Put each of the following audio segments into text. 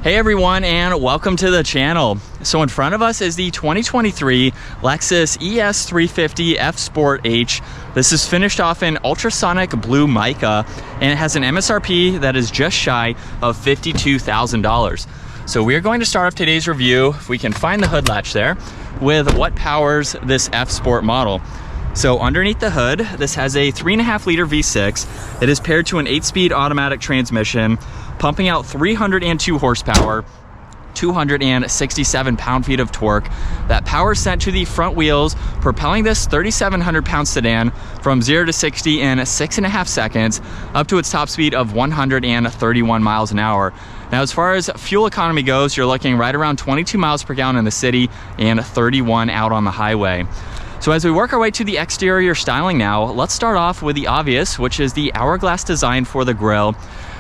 Hey everyone, and welcome to the channel. So in front of us is the 2023 Lexus ES 350 F Sport H. This is finished off in ultrasonic blue mica, and it has an MSRP that is just shy of $52,000. So we're going to start off today's review, if we can find the hood latch there, with what powers this F Sport model. So underneath the hood, this has a 3.5 liter V6. It is paired to an 8-speed automatic transmission, pumping out 302 horsepower, 267 pound-feet of torque. That power is sent to the front wheels, propelling this 3,700 pound sedan from 0 to 60 in 6.5 seconds, up to its top speed of 131 miles an hour. Now, as far as fuel economy goes, you're looking right around 22 miles per gallon in the city and 31 out on the highway. So as we work our way to the exterior styling now, let's start off with the obvious, which is the hourglass design for the grille.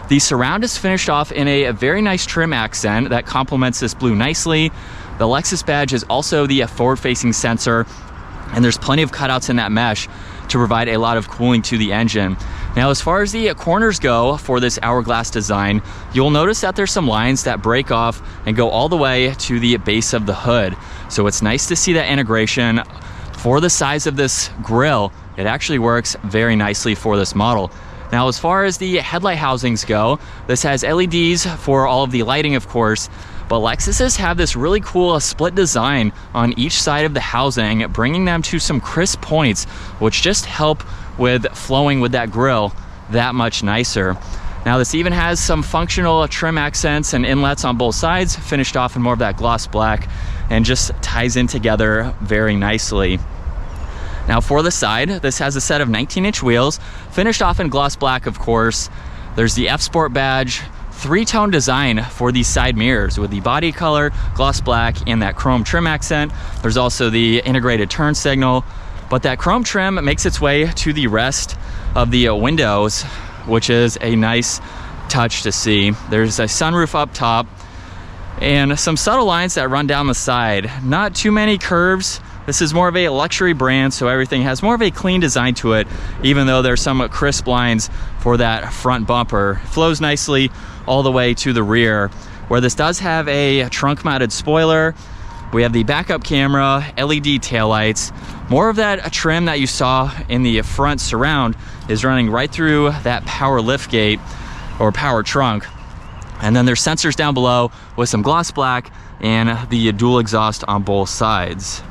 The surround is finished off in a very nice trim accent that complements this blue nicely. The Lexus badge is also the forward-facing sensor, and there's plenty of cutouts in that mesh to provide a lot of cooling to the engine. Now, as far as the corners go for this hourglass design, you'll notice that there's some lines that break off and go all the way to the base of the hood. So it's nice to see that integration. For the size of this grille, it actually works very nicely for this model. Now, as far as the headlight housings go, this has LEDs for all of the lighting, of course, but Lexuses have this really cool split design on each side of the housing, bringing them to some crisp points, which just help with flowing with that grille that much nicer. Now, this even has some functional trim accents and inlets on both sides, finished off in more of that gloss black, and just ties in together very nicely. Now, for the side, this has a set of 19-inch wheels, finished off in gloss black, of course. There's the F Sport badge, three-tone design for these side mirrors with the body color, gloss black, and that chrome trim accent. There's also the integrated turn signal, but that chrome trim makes its way to the rest of the windows, which is a nice touch to see. There's a sunroof up top and some subtle lines that run down the side. Not too many curves. This is more of a luxury brand, so everything has more of a clean design to it, even though there's some crisp lines for that front bumper. It flows nicely all the way to the rear, where this does have a trunk-mounted spoiler. We have the backup camera, LED taillights. More of that trim that you saw in the front surround is running right through that power lift gate or power trunk. And then there's sensors down below with some gloss black and the dual exhaust on both sides.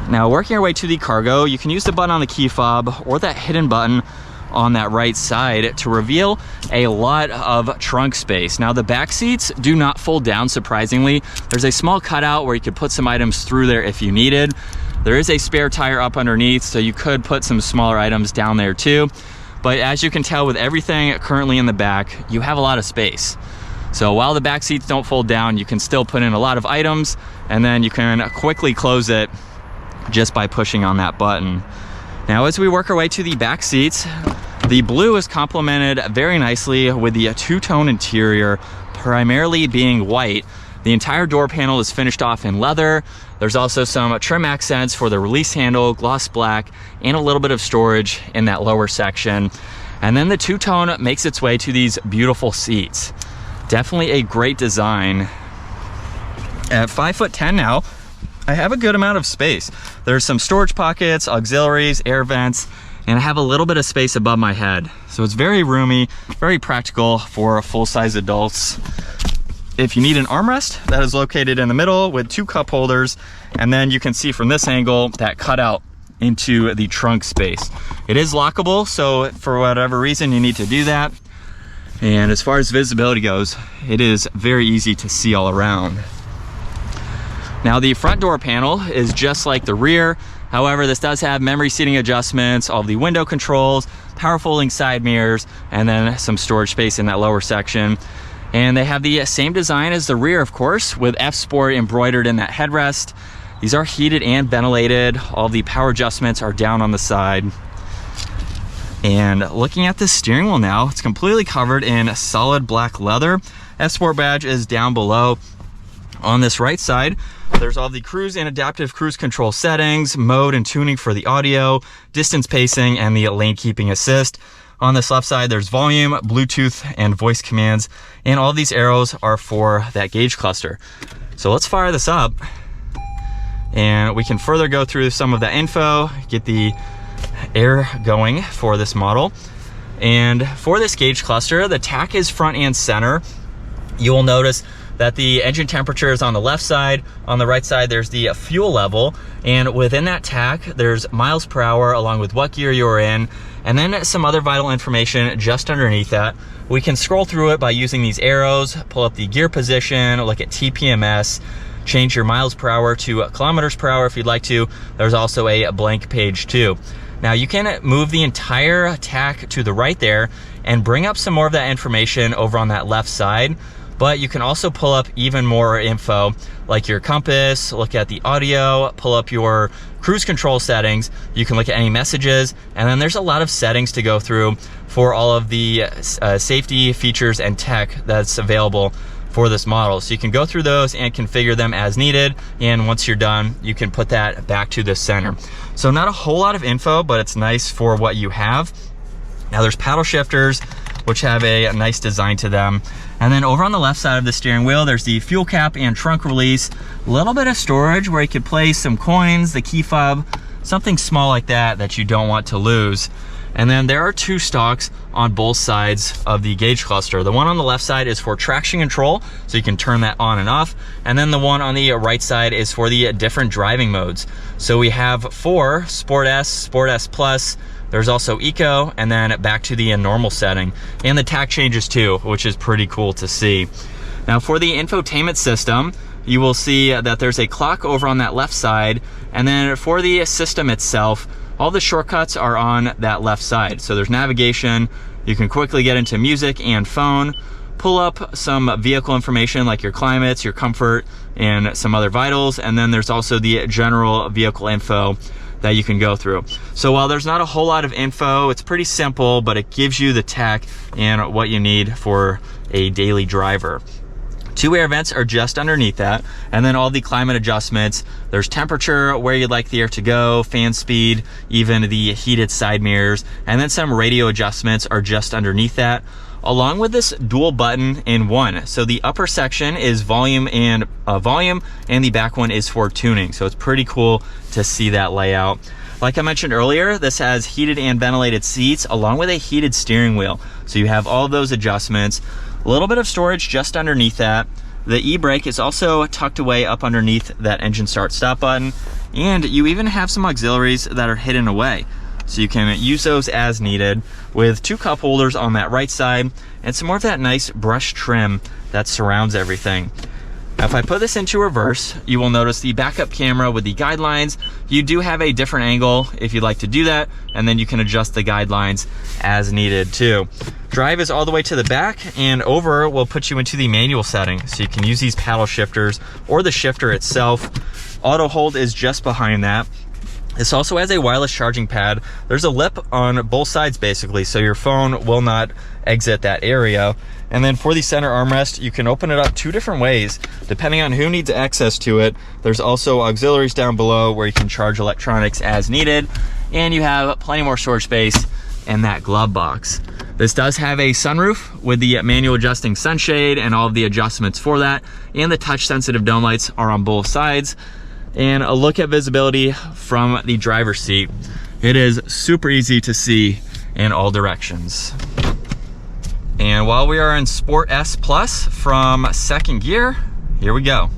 Now, working our way to the cargo, you can use the button on the key fob or that hidden button on that right side to reveal a lot of trunk space. Now, the back seats do not fold down, surprisingly. There's a small cutout where you could put some items through there if you needed. There is a spare tire up underneath, so you could put some smaller items down there too. But as you can tell, with everything currently in the back, you have a lot of space. So while the back seats don't fold down, you can still put in a lot of items, and then you can quickly close it just by pushing on that button. Now, as we work our way to the back seats, the blue is complemented very nicely with the two-tone interior, primarily being white. The entire door panel is finished off in leather. There's also some trim accents for the release handle, gloss black, and a little bit of storage in that lower section. And then the two-tone makes its way to these beautiful seats. Definitely a great design. At 5'10" now, I have a good amount of space. There's some storage pockets, auxiliaries, air vents, and I have a little bit of space above my head. So it's very roomy, very practical for full-size adults. If you need an armrest, that is located in the middle with 2 cup holders, and then you can see from this angle that cutout into the trunk space. It is lockable, so for whatever reason you need to do that. And as far as visibility goes, it is very easy to see all around. Now, the front door panel is just like the rear. However, this does have memory seating adjustments, all the window controls, power folding side mirrors, and then some storage space in that lower section. And they have the same design as the rear, of course, with F Sport embroidered in that headrest. These are heated and ventilated. All the power adjustments are down on the side. And looking at the steering wheel now, it's completely covered in solid black leather. F Sport badge is down below. On this right side, there's all the cruise and adaptive cruise control settings, mode and tuning for the audio, distance pacing, and the lane keeping assist. On this left side, there's volume, Bluetooth, and voice commands, and all these arrows are for that gauge cluster. So let's fire this up, and we can further go through some of the info, get the air going for this model. And for this gauge cluster, the tach is front and center. You will notice that the engine temperature is on the left side. On the right side, there's the fuel level. And within that tach, there's miles per hour along with what gear you're in, and then some other vital information just underneath that. We can scroll through it by using these arrows, pull up the gear position, look at TPMS, change your miles per hour to kilometers per hour if you'd like to. There's also a blank page too. Now you can move the entire tach to the right there and bring up some more of that information over on that left side, but you can also pull up even more info like your compass, look at the audio, pull up your cruise control settings. You can look at any messages, and then there's a lot of settings to go through for all of the safety features and tech that's available for this model. So you can go through those and configure them as needed, and once you're done, you can put that back to the center. So not a whole lot of info, but it's nice for what you have. Now there's paddle shifters, which have a nice design to them. And then over on the left side of the steering wheel, there's the fuel cap and trunk release, a little bit of storage where you could place some coins, the key fob, something small like that you don't want to lose. And then there are two stalks on both sides of the gauge cluster. The one on the left side is for traction control, so you can turn that on and off. And then the one on the right side is for the different driving modes. So we have 4, Sport S, Sport S Plus, there's also Eco, and then back to the normal setting. And the tach changes too, which is pretty cool to see. Now for the infotainment system, you will see that there's a clock over on that left side. And then for the system itself, all the shortcuts are on that left side. So there's navigation, you can quickly get into music and phone, pull up some vehicle information like your climates, your comfort, and some other vitals. And then there's also the general vehicle info that you can go through. So while there's not a whole lot of info, it's pretty simple, but it gives you the tech and what you need for a daily driver. 2 air vents are just underneath that, and then all the climate adjustments. There's temperature, where you'd like the air to go, fan speed, even the heated side mirrors, and then some radio adjustments are just underneath that, along with this dual button in one. So the upper section is volume, and the back one is for tuning. So it's pretty cool to see that layout. Like I mentioned earlier, this has heated and ventilated seats along with a heated steering wheel. So you have all of those adjustments. A little bit of storage just underneath that. The e-brake is also tucked away up underneath that engine start stop button. And you even have some auxiliaries that are hidden away, so you can use those as needed, with 2 cup holders on that right side and some more of that nice brush trim that surrounds everything. Now if I put this into reverse, you will notice the backup camera with the guidelines. You do have a different angle if you'd like to do that, and then you can adjust the guidelines as needed too. Drive is all the way to the back, and over will put you into the manual setting, so you can use these paddle shifters or the shifter itself. Auto hold is just behind that. This also has a wireless charging pad. There's a lip on both sides basically, so your phone will not exit that area. And then for the center armrest, you can open it up 2 different ways, depending on who needs access to it. There's also auxiliaries down below where you can charge electronics as needed. And you have plenty more storage space in that glove box. This does have a sunroof with the manual adjusting sunshade and all of the adjustments for that. And the touch sensitive dome lights are on both sides. And a look at visibility from the driver's seat. It is super easy to see in all directions. And while we are in Sport S Plus from 2nd gear, here we go.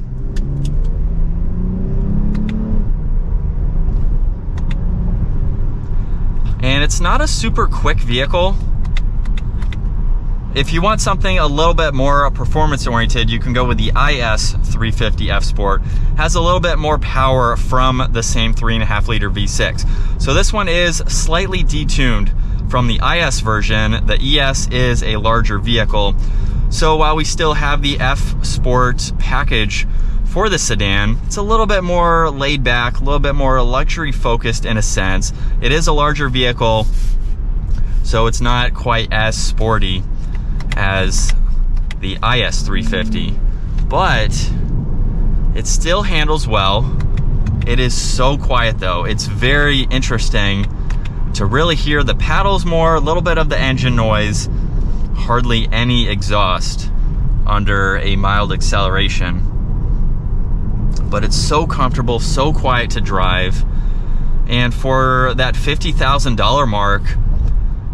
And it's not a super quick vehicle. If you want something a little bit more performance oriented, you can go with the IS 350 F Sport. Has a little bit more power from the same 3.5 liter V6. So this one is slightly detuned from the IS version. The ES is a larger vehicle. So while we still have the F Sport package for the sedan, it's a little bit more laid back, a little bit more luxury focused in a sense. It is a larger vehicle, so it's not quite as sporty as the IS 350, but it still handles well. It is so quiet though. It's very interesting to really hear the paddles more, a little bit of the engine noise, hardly any exhaust under a mild acceleration. But it's so comfortable, so quiet to drive. And for that $50,000 mark,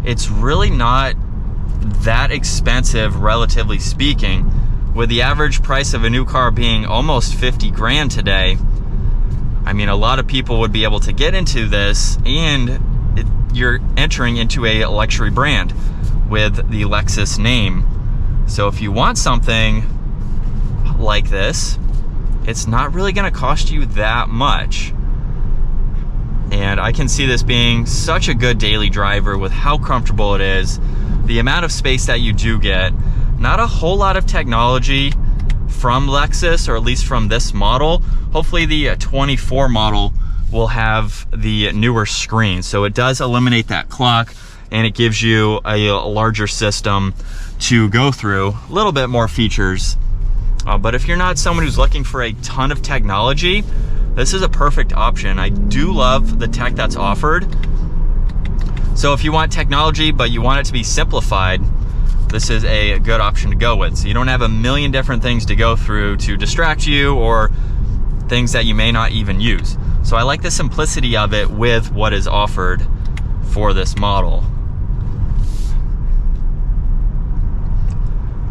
it's really not that expensive, relatively speaking. With the average price of a new car being almost 50 grand today, I mean, a lot of people would be able to get into this, and you're entering into a luxury brand with the Lexus name. So if you want something like this, it's not really gonna cost you that much. And I can see this being such a good daily driver with how comfortable it is, the amount of space that you do get, not a whole lot of technology from Lexus, or at least from this model. Hopefully the 24 model will have the newer screen. So it does eliminate that clock, and it gives you a larger system to go through, a little bit more features. But if you're not someone who's looking for a ton of technology, this is a perfect option. I do love the tech that's offered. So if you want technology, but you want it to be simplified, this is a good option to go with. So you don't have a million different things to go through to distract you, or things that you may not even use. So I like the simplicity of it with what is offered for this model.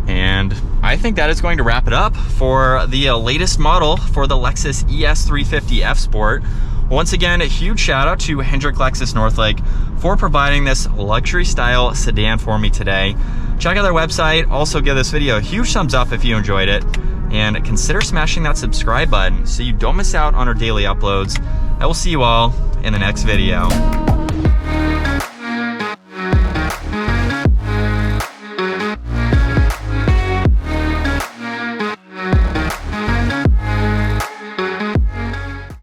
And I think that is going to wrap it up for the latest model for the Lexus ES 350 F Sport. Once again, a huge shout out to Hendrick Lexus Northlake for providing this luxury style sedan for me today. Check out their website. Also give this video a huge thumbs up if you enjoyed it, and consider smashing that subscribe button so you don't miss out on our daily uploads. I will see you all in the next video.